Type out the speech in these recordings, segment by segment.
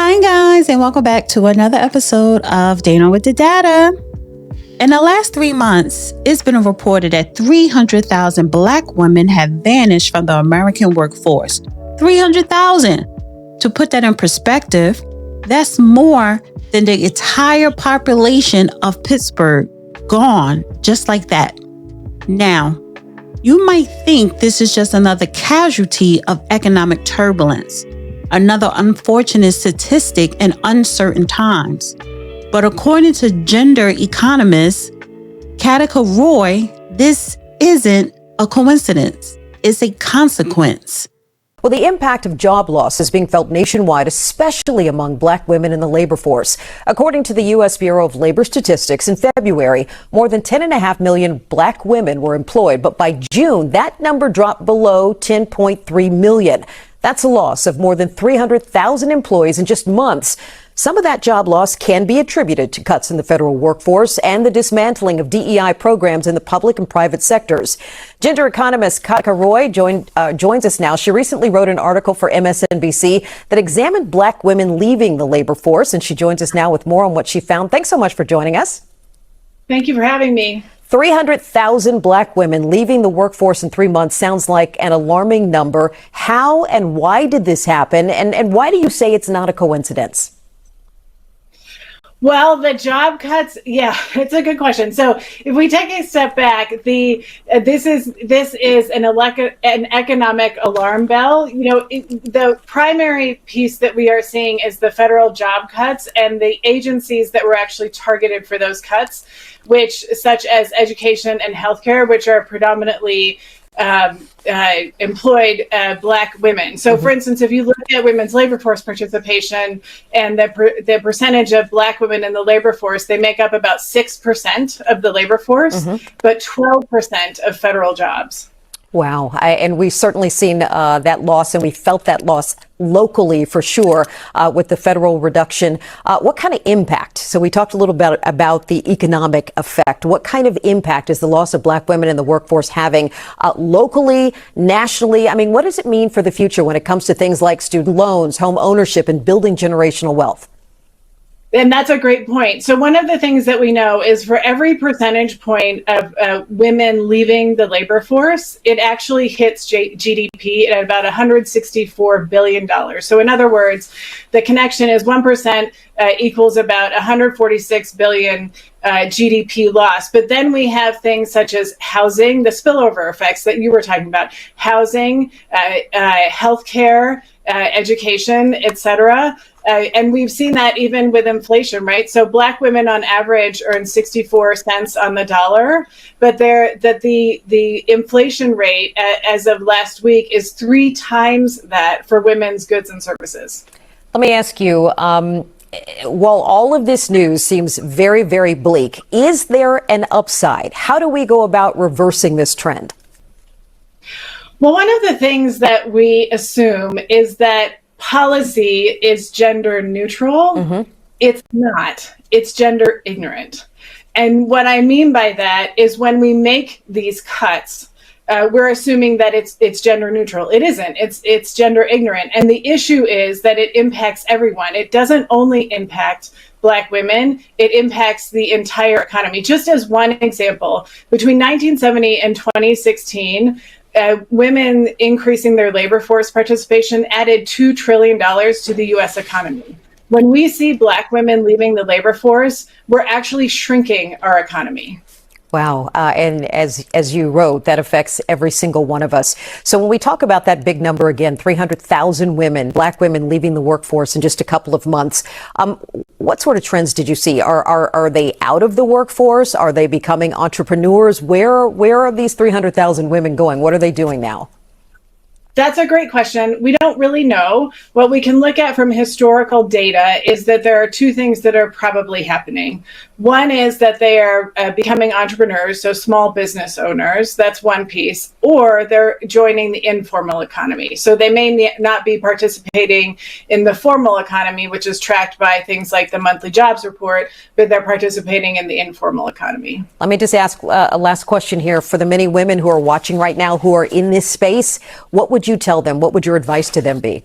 Hi, guys, and welcome back to another episode of Dana with the Data. In the last 3 months, it's been reported that 300,000 Black women have vanished from the American workforce. 300,000. To put that in perspective, that's more than the entire population of Pittsburgh gone, just like that. Now, you might think this is just another casualty of economic turbulence, another unfortunate statistic in uncertain times. But according to gender economist Katika Roy, this isn't a coincidence. It's a consequence. Well, the impact of job loss is being felt nationwide, especially among Black women in the labor force. According to the U.S. Bureau of Labor Statistics, in February, more than 10.5 million Black women were employed. But by June, that number dropped below 10.3 million. That's a loss of more than 300,000 employees in just months. Some of that job loss can be attributed to cuts in the federal workforce and the dismantling of DEI programs in the public and private sectors. Gender economist Katika Roy joins us now. She recently wrote an article for MSNBC that examined Black women leaving the labor force, and she joins us now with more on what she found. Thanks so much for joining us. Thank you for having me. 300,000 Black women leaving the workforce in 3 months sounds like an alarming number. How and why did this happen? And why do you say it's not a coincidence? Well, the job cuts, it's a good question. So if we take a step back, this is an economic alarm bell. You know, the primary piece that we are seeing is the federal job cuts and the agencies that were actually targeted for those cuts, which such as education and healthcare, which are predominantly employed Black women. So, for instance, if you look at women's labor force participation and the percentage of Black women in the labor force, they make up about 6% of the labor force, but 12% of federal jobs. Wow. And we've certainly seen that loss, and we felt that loss locally for sure with the federal reduction. What kind of impact? So we talked a little bit about the economic effect. What kind of impact is the loss of Black women in the workforce having locally, nationally? I mean, what does it mean for the future when it comes to things like student loans, home ownership, and building generational wealth? And that's a great point. So one of the things that we know is for every percentage point of women leaving the labor force, it actually hits GDP at about $164 billion. So in other words, the connection is 1% equals about 146 billion GDP loss. But then we have things such as housing, the spillover effects that you were talking about, housing, healthcare, education, et cetera. And we've seen that even with inflation, right? So Black women on average earn 64 cents on the dollar, but the inflation rate as of last week is 3 times that for women's goods and services. Let me ask you, while all of this news seems very, very bleak, is there an upside? How do we go about reversing this trend? Well, one of the things that we assume is that policy is gender neutral. It's not. It's gender ignorant. And what I mean by that is when we make these cuts, we're assuming that it's gender neutral. It isn't. It's gender ignorant. And the issue is that it impacts everyone. It doesn't only impact Black women, it impacts the entire economy. Just as one example, between 1970 and 2016, women increasing their labor force participation added $2 trillion to the U.S. economy. When we see Black women leaving the labor force, we're actually shrinking our economy. Wow. And as you wrote, that affects every single one of us. So when we talk about that big number again, 300,000 women, Black women leaving the workforce in just a couple of months, what sort of trends did you see? Are they out of the workforce? Are they becoming entrepreneurs? Where are these 300,000 women going? What are they doing now? That's a great question. We don't really know. What we can look at from historical data is that there are 2 things that are probably happening. One is that they are becoming entrepreneurs, so small business owners. That's one piece. Or they're joining the informal economy. So they may not be participating in the formal economy, which is tracked by things like the monthly jobs report, but they're participating in the informal economy. Let me just ask a last question here. For the many women who are watching right now who are in this space, what would you tell them? What would your advice to them be?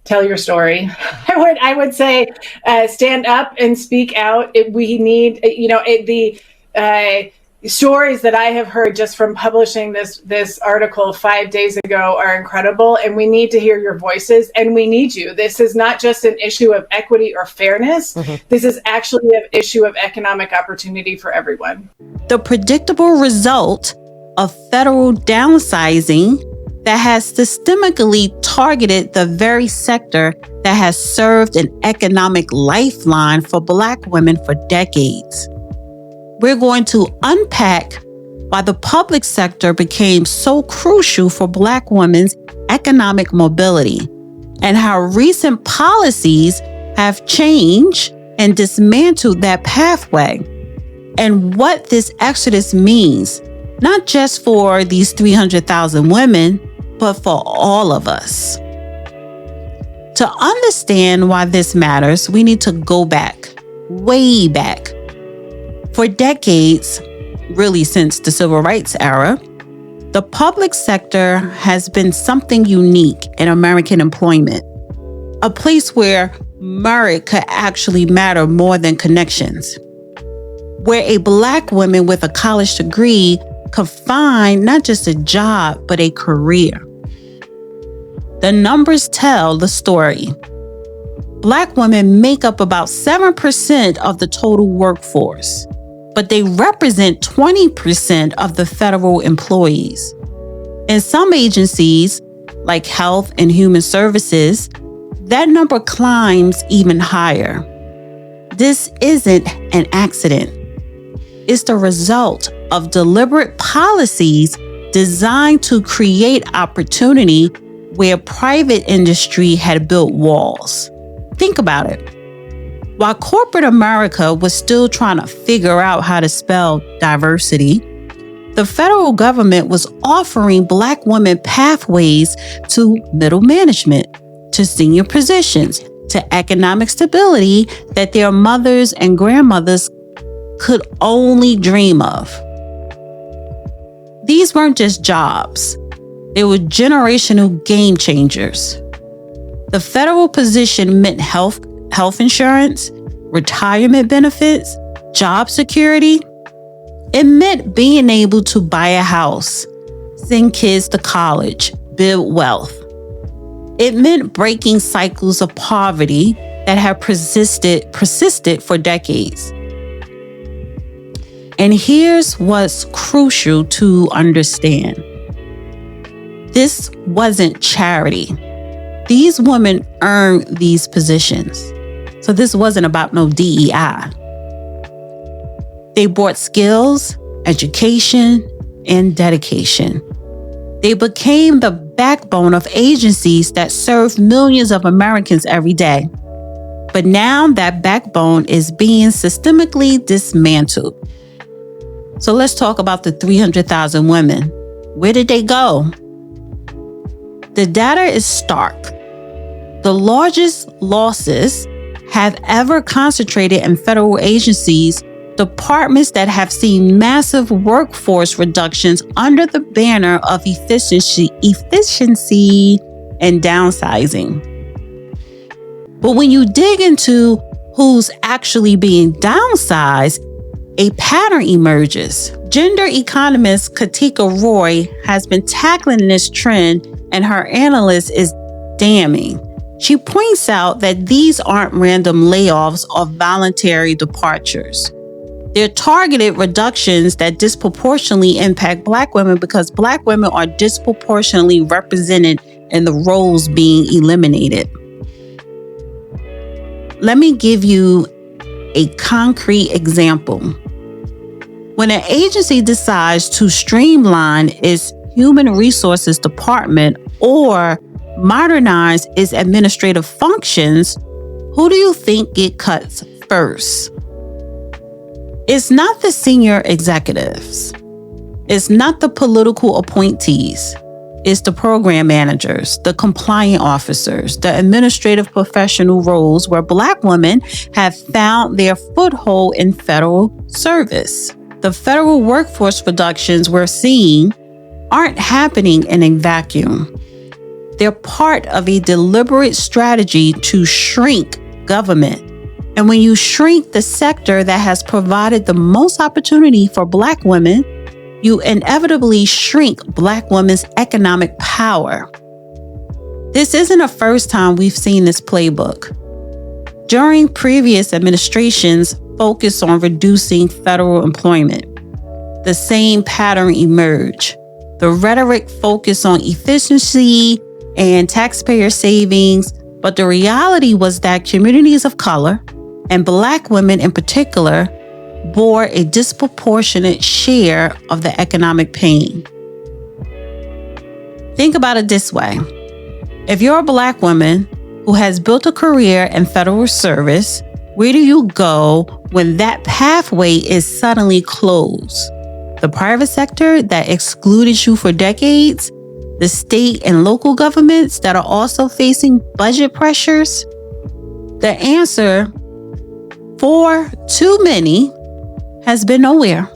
tell your story. I would say stand up and speak out. We need, the stories that I have heard just from publishing this article 5 days ago are incredible, and we need to hear your voices, and we need you. This is not just an issue of equity or fairness. This is actually an issue of economic opportunity for everyone. The predictable result of federal downsizing that has systemically targeted the very sector that has served an economic lifeline for Black women for decades. We're going to unpack why the public sector became so crucial for Black women's economic mobility and how recent policies have changed and dismantled that pathway, and what this exodus means, not just for these 300,000 women, but for all of us. To understand why this matters, we need to go back, way back. For decades, really since the Civil Rights era, the public sector has been something unique in American employment, a place where merit could actually matter more than connections, where a Black woman with a college degree could find not just a job, but a career. The numbers tell the story. Black women make up about 7% of the total workforce, but they represent 20% of the federal employees. In some agencies, like Health and Human Services, that number climbs even higher. This isn't an accident. It's the result of deliberate policies designed to create opportunity where private industry had built walls. Think about it. While corporate America was still trying to figure out how to spell diversity, the federal government was offering Black women pathways to middle management, to senior positions, to economic stability that their mothers and grandmothers could only dream of. These weren't just jobs. They were generational game changers. The federal position meant health insurance, retirement benefits, job security. It meant being able to buy a house, send kids to college, build wealth. It meant breaking cycles of poverty that have persisted for decades. And here's what's crucial to understand. This wasn't charity. These women earned these positions. So this wasn't about no DEI. They brought skills, education, and dedication. They became the backbone of agencies that serve millions of Americans every day. But now that backbone is being systemically dismantled. So let's talk about the 300,000 women. Where did they go? The data is stark. The largest losses have ever concentrated in federal agencies, departments that have seen massive workforce reductions under the banner of efficiency and downsizing. But when you dig into who's actually being downsized, a pattern emerges. Gender economist Katika Roy has been tackling this trend, and her analysis is damning. She points out that these aren't random layoffs or voluntary departures. They're targeted reductions that disproportionately impact Black women because Black women are disproportionately represented in the roles being eliminated. Let me give you a concrete example. When an agency decides to streamline its human resources department or modernize its administrative functions, who do you think it cuts first? It's not the senior executives. It's not the political appointees. It's the program managers, the compliance officers, the administrative professional roles where Black women have found their foothold in federal service. The federal workforce reductions we're seeing aren't happening in a vacuum. They're part of a deliberate strategy to shrink government. And when you shrink the sector that has provided the most opportunity for Black women, you inevitably shrink Black women's economic power. This isn't the first time we've seen this playbook. During previous administrations focused on reducing federal employment, the same pattern emerged. The rhetoric focused on efficiency and taxpayer savings, but the reality was that communities of color, and Black women in particular, bore a disproportionate share of the economic pain. Think about it this way. If you're a Black woman who has built a career in federal service, where do you go when that pathway is suddenly closed? The private sector that excluded you for decades? The state and local governments that are also facing budget pressures? The answer, for too many, has been nowhere.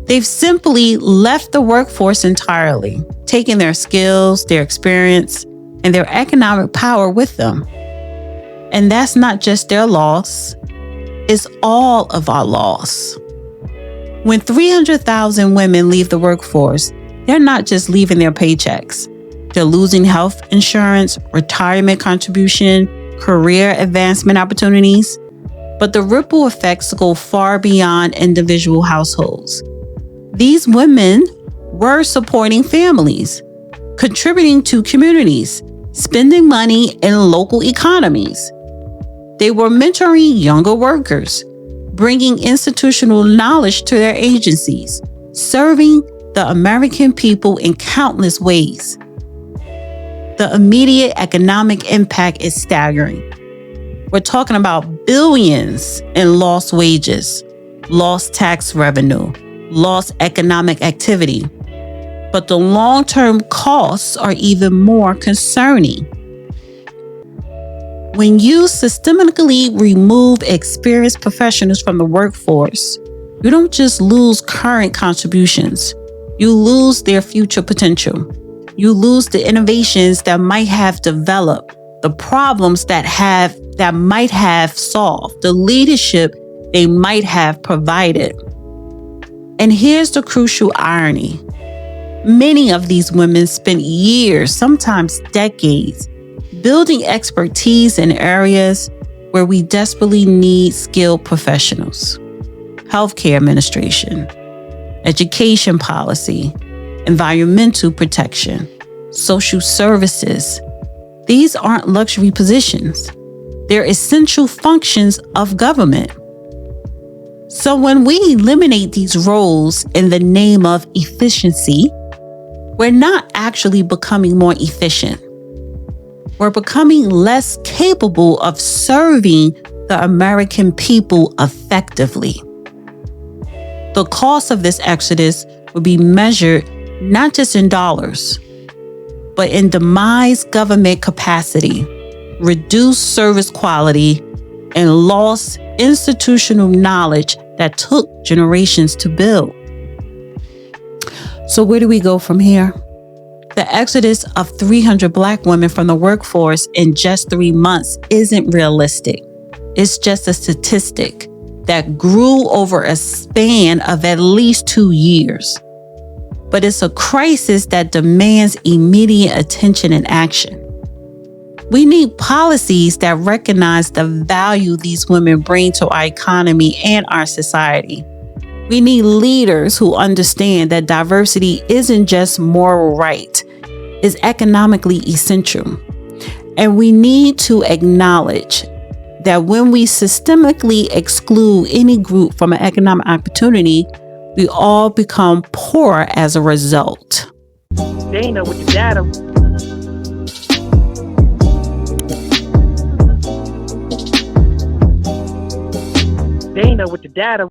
They've simply left the workforce entirely, taking their skills, their experience, and their economic power with them. And that's not just their loss, it's all of our loss. When 300,000 women leave the workforce, they're not just leaving their paychecks. They're losing health insurance, retirement contribution, career advancement opportunities. But the ripple effects go far beyond individual households. These women were supporting families, contributing to communities, spending money in local economies. They were mentoring younger workers, bringing institutional knowledge to their agencies, serving the American people in countless ways. The immediate economic impact is staggering. We're talking about billions in lost wages, lost tax revenue, lost economic activity. But the long-term costs are even more concerning. When you systematically remove experienced professionals from the workforce, you don't just lose current contributions, you lose their future potential. You lose the innovations that might have developed, the problems that might have solved, the leadership they might have provided. And here's the crucial irony. Many of these women spent years, sometimes decades, building expertise in areas where we desperately need skilled professionals. Healthcare administration, education policy, environmental protection, social services. These aren't luxury positions. They're essential functions of government. So when we eliminate these roles in the name of efficiency, we're not actually becoming more efficient. We're becoming less capable of serving the American people effectively. The cost of this exodus will be measured not just in dollars, but in demised government capacity, reduced service quality, and lost institutional knowledge that took generations to build. So where do we go from here? The exodus of 300 Black women from the workforce in just 3 months isn't realistic. It's just a statistic that grew over a span of at least 2 years. But it's a crisis that demands immediate attention and action. We need policies that recognize the value these women bring to our economy and our society. We need leaders who understand that diversity isn't just moral right, it's economically essential. And we need to acknowledge that when we systemically exclude any group from an economic opportunity, we all become poorer as a result. Dana with the data. Dana with the data.